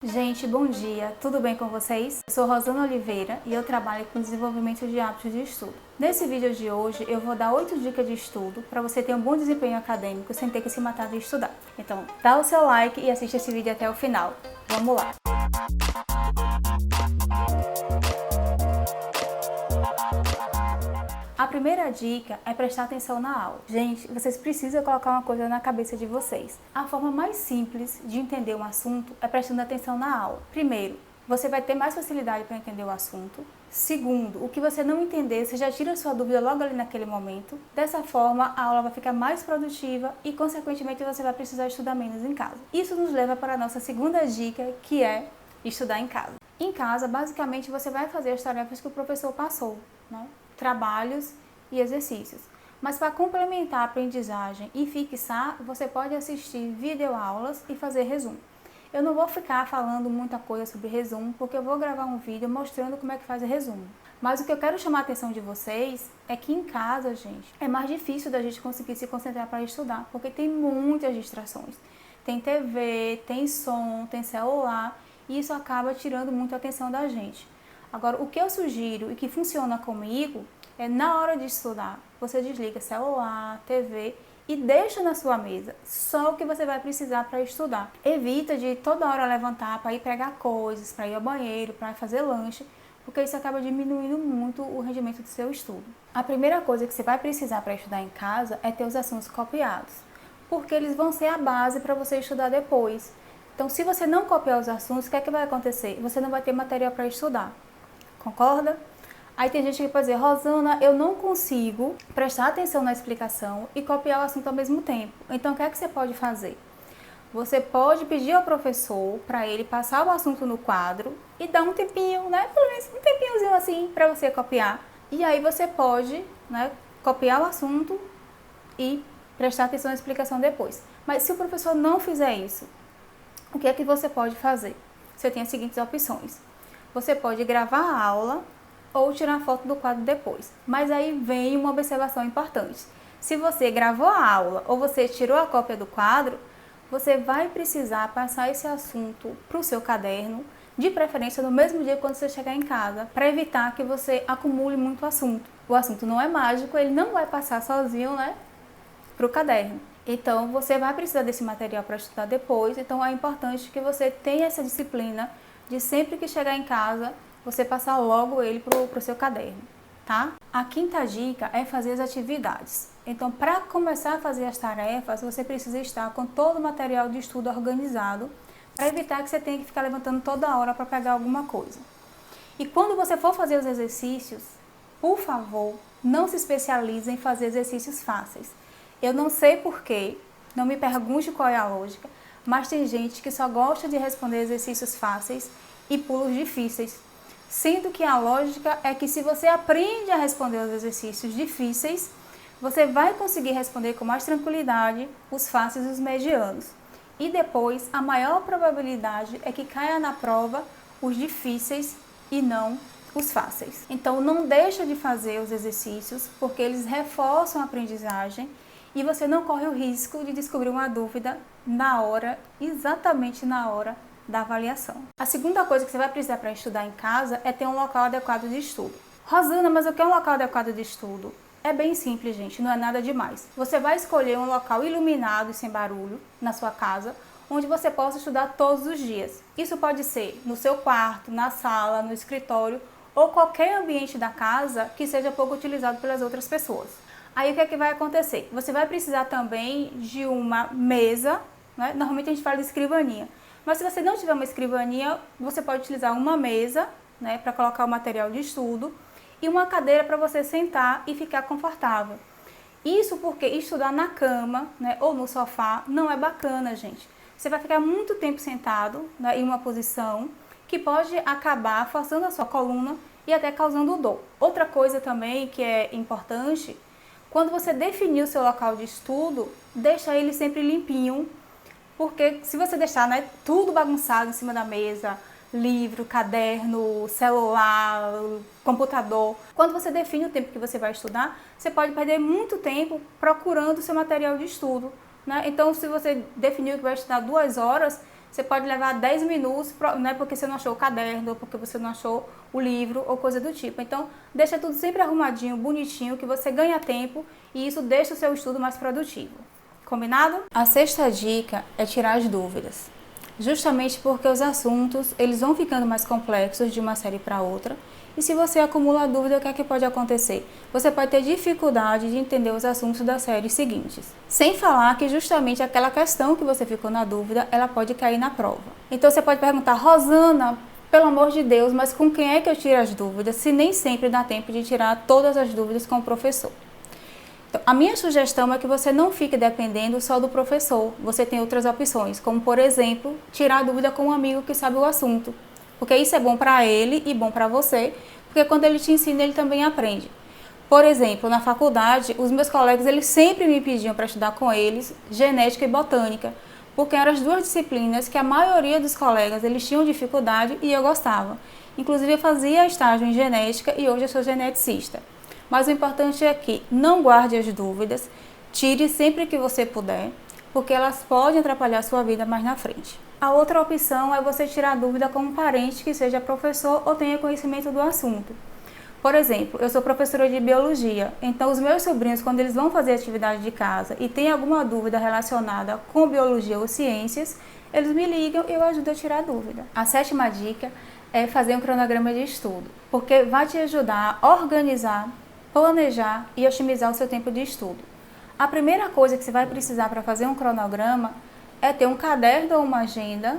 Gente, bom dia, tudo bem com vocês? Eu sou Rosana Oliveira e eu trabalho com desenvolvimento de hábitos de estudo. Nesse vídeo de hoje eu vou dar 8 dicas de estudo para você ter um bom desempenho acadêmico sem ter que se matar de estudar. Então dá o seu like e assiste esse vídeo até o final. Vamos lá! A primeira dica é prestar atenção na aula. Gente, vocês precisam colocar uma coisa na cabeça de vocês. A forma mais simples de entender um assunto é prestando atenção na aula. Primeiro, você vai ter mais facilidade para entender o assunto. Segundo, o que você não entender, você já tira sua dúvida logo ali naquele momento. Dessa forma, a aula vai ficar mais produtiva e, consequentemente, você vai precisar estudar menos em casa. Isso nos leva para a nossa segunda dica, que é estudar em casa. Em casa, basicamente, você vai fazer as tarefas que o professor passou, né? Trabalhos e exercícios. Mas para complementar a aprendizagem e fixar, você pode assistir videoaulas e fazer resumo. Eu não vou ficar falando muita coisa sobre resumo, porque eu vou gravar um vídeo mostrando como é que faz o resumo. Mas o que eu quero chamar a atenção de vocês é que em casa, gente, é mais difícil da gente conseguir se concentrar para estudar, porque tem muitas distrações. Tem TV, tem som, tem celular, e isso acaba tirando muito a atenção da gente. Agora, o que eu sugiro e que funciona comigo é na hora de estudar, você desliga celular, TV e deixa na sua mesa só o que você vai precisar para estudar. Evita de toda hora levantar para ir pegar coisas, para ir ao banheiro, para fazer lanche, porque isso acaba diminuindo muito o rendimento do seu estudo. A primeira coisa que você vai precisar para estudar em casa é ter os assuntos copiados, porque eles vão ser a base para você estudar depois. Então, se você não copiar os assuntos, o que é que vai acontecer? Você não vai ter material para estudar. Concorda? Aí tem gente que pode dizer, Rosana, eu não consigo prestar atenção na explicação e copiar o assunto ao mesmo tempo. Então, o que é que você pode fazer? Você pode pedir ao professor para ele passar o assunto no quadro e dar um tempinho, né? Pelo menos um tempinhozinho assim para você copiar. E aí você pode, né, copiar o assunto e prestar atenção na explicação depois. Mas se o professor não fizer isso, o que é que você pode fazer? Você tem as seguintes opções. Você pode gravar a aula ou tirar foto do quadro depois. Mas aí vem uma observação importante. Se você gravou a aula ou você tirou a cópia do quadro, você vai precisar passar esse assunto para o seu caderno, de preferência no mesmo dia quando você chegar em casa, para evitar que você acumule muito assunto. O assunto não é mágico, ele não vai passar sozinho, né, para o caderno. Então, você vai precisar desse material para estudar depois, então é importante que você tenha essa disciplina de sempre que chegar em casa, você passar logo ele para o seu caderno, tá? A quinta dica é fazer as atividades. Então, para começar a fazer as tarefas, você precisa estar com todo o material de estudo organizado, para evitar que você tenha que ficar levantando toda hora para pegar alguma coisa. E quando você for fazer os exercícios, por favor, não se especialize em fazer exercícios fáceis. Eu não sei porquê, não me pergunte qual é a lógica, mas tem gente que só gosta de responder exercícios fáceis e pulos difíceis. Sendo que a lógica é que se você aprende a responder os exercícios difíceis, você vai conseguir responder com mais tranquilidade os fáceis e os medianos. E depois, a maior probabilidade é que caia na prova os difíceis e não os fáceis. Então, não deixa de fazer os exercícios, porque eles reforçam a aprendizagem e você não corre o risco de descobrir uma dúvida na hora, exatamente na hora da avaliação. A segunda coisa que você vai precisar para estudar em casa é ter um local adequado de estudo. Rosana, mas eu quero um local adequado de estudo. É bem simples, gente, não é nada demais. Você vai escolher um local iluminado e sem barulho na sua casa, onde você possa estudar todos os dias. Isso pode ser no seu quarto, na sala, no escritório ou qualquer ambiente da casa que seja pouco utilizado pelas outras pessoas. Aí o que é que vai acontecer? Você vai precisar também de uma mesa, né? Normalmente a gente fala de escrivaninha. Mas se você não tiver uma escrivaninha, você pode utilizar uma mesa, né, para colocar o material de estudo e uma cadeira para você sentar e ficar confortável. Isso porque estudar na cama, né, ou no sofá não é bacana, gente. Você vai ficar muito tempo sentado, né, em uma posição que pode acabar forçando a sua coluna e até causando dor. Outra coisa também que é importante, quando você definir o seu local de estudo, deixa ele sempre limpinho, porque se você deixar, né, tudo bagunçado em cima da mesa, livro, caderno, celular, computador, quando você define o tempo que você vai estudar, você pode perder muito tempo procurando o seu material de estudo, né? Então, se você definiu que vai estudar 2 horas, você pode levar 10 minutos, não é porque você não achou o caderno, ou porque você não achou o livro, ou coisa do tipo. Então, deixa tudo sempre arrumadinho, bonitinho, que você ganha tempo e isso deixa o seu estudo mais produtivo. Combinado? A sexta dica é tirar as dúvidas. Justamente porque os assuntos, eles vão ficando mais complexos de uma série para outra. E se você acumula dúvida, o que é que pode acontecer? Você pode ter dificuldade de entender os assuntos das séries seguintes. Sem falar que justamente aquela questão que você ficou na dúvida, ela pode cair na prova. Então você pode perguntar, Rosana, pelo amor de Deus, mas com quem é que eu tiro as dúvidas? Se nem sempre dá tempo de tirar todas as dúvidas com o professor. Então, a minha sugestão é que você não fique dependendo só do professor. Você tem outras opções, como por exemplo, tirar a dúvida com um amigo que sabe o assunto. Porque isso é bom para ele e bom para você, porque quando ele te ensina, ele também aprende. Por exemplo, na faculdade, os meus colegas, eles sempre me pediam para estudar com eles genética e botânica, porque eram as duas disciplinas que a maioria dos colegas, eles tinham dificuldade e eu gostava. Inclusive, eu fazia estágio em genética e hoje eu sou geneticista. Mas o importante é que não guarde as dúvidas, tire sempre que você puder, porque elas podem atrapalhar a sua vida mais na frente. A outra opção é você tirar dúvida com um parente que seja professor ou tenha conhecimento do assunto. Por exemplo, eu sou professora de biologia, então os meus sobrinhos, quando eles vão fazer atividade de casa e tem alguma dúvida relacionada com biologia ou ciências, eles me ligam e eu ajudo a tirar a dúvida. A sétima dica é fazer um cronograma de estudo, porque vai te ajudar a organizar, planejar e otimizar o seu tempo de estudo. A primeira coisa que você vai precisar para fazer um cronograma é ter um caderno ou uma agenda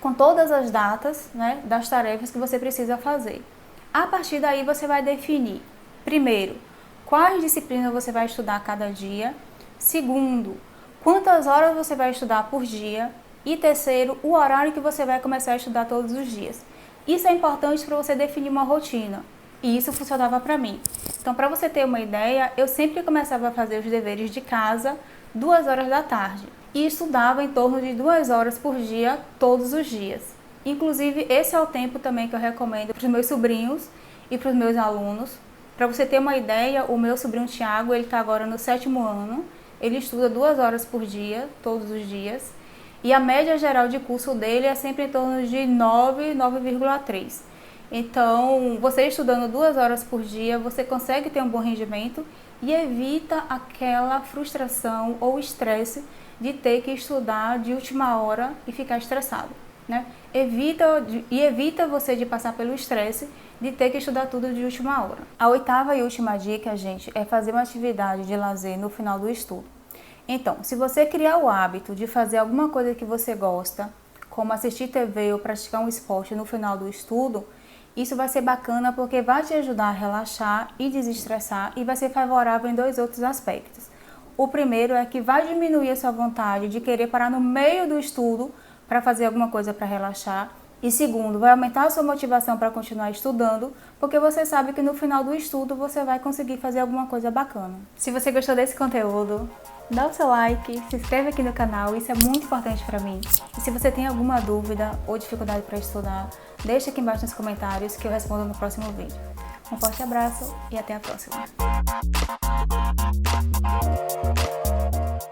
com todas as datas, né, das tarefas que você precisa fazer. A partir daí você vai definir, primeiro, quais disciplinas você vai estudar cada dia, segundo, quantas horas você vai estudar por dia e terceiro, o horário que você vai começar a estudar todos os dias. Isso é importante para você definir uma rotina e isso funcionava para mim. Então, para você ter uma ideia, eu sempre começava a fazer os deveres de casa 2 horas da tarde e estudava em torno de 2 horas por dia, todos os dias. Inclusive, esse é o tempo também que eu recomendo para os meus sobrinhos e para os meus alunos. Para você ter uma ideia, o meu sobrinho Thiago, ele está agora no 7º ano, ele estuda 2 horas por dia, todos os dias, e a média geral de curso dele é sempre em torno de 9,3. Então, você estudando 2 horas por dia, você consegue ter um bom rendimento e evita aquela frustração ou estresse de ter que estudar de última hora e ficar estressado, né? Evita você de passar pelo estresse de ter que estudar tudo de última hora. A 8ª e última dica, gente, é fazer uma atividade de lazer no final do estudo. Então, se você criar o hábito de fazer alguma coisa que você gosta, como assistir TV ou praticar um esporte no final do estudo, isso vai ser bacana porque vai te ajudar a relaxar e desestressar e vai ser favorável em 2 outros aspectos. O primeiro é que vai diminuir a sua vontade de querer parar no meio do estudo para fazer alguma coisa para relaxar. E segundo, vai aumentar a sua motivação para continuar estudando, porque você sabe que no final do estudo você vai conseguir fazer alguma coisa bacana. Se você gostou desse conteúdo, dá o seu like, se inscreve aqui no canal, isso é muito importante para mim. E se você tem alguma dúvida ou dificuldade para estudar, deixa aqui embaixo nos comentários que eu respondo no próximo vídeo. Um forte abraço e até a próxima!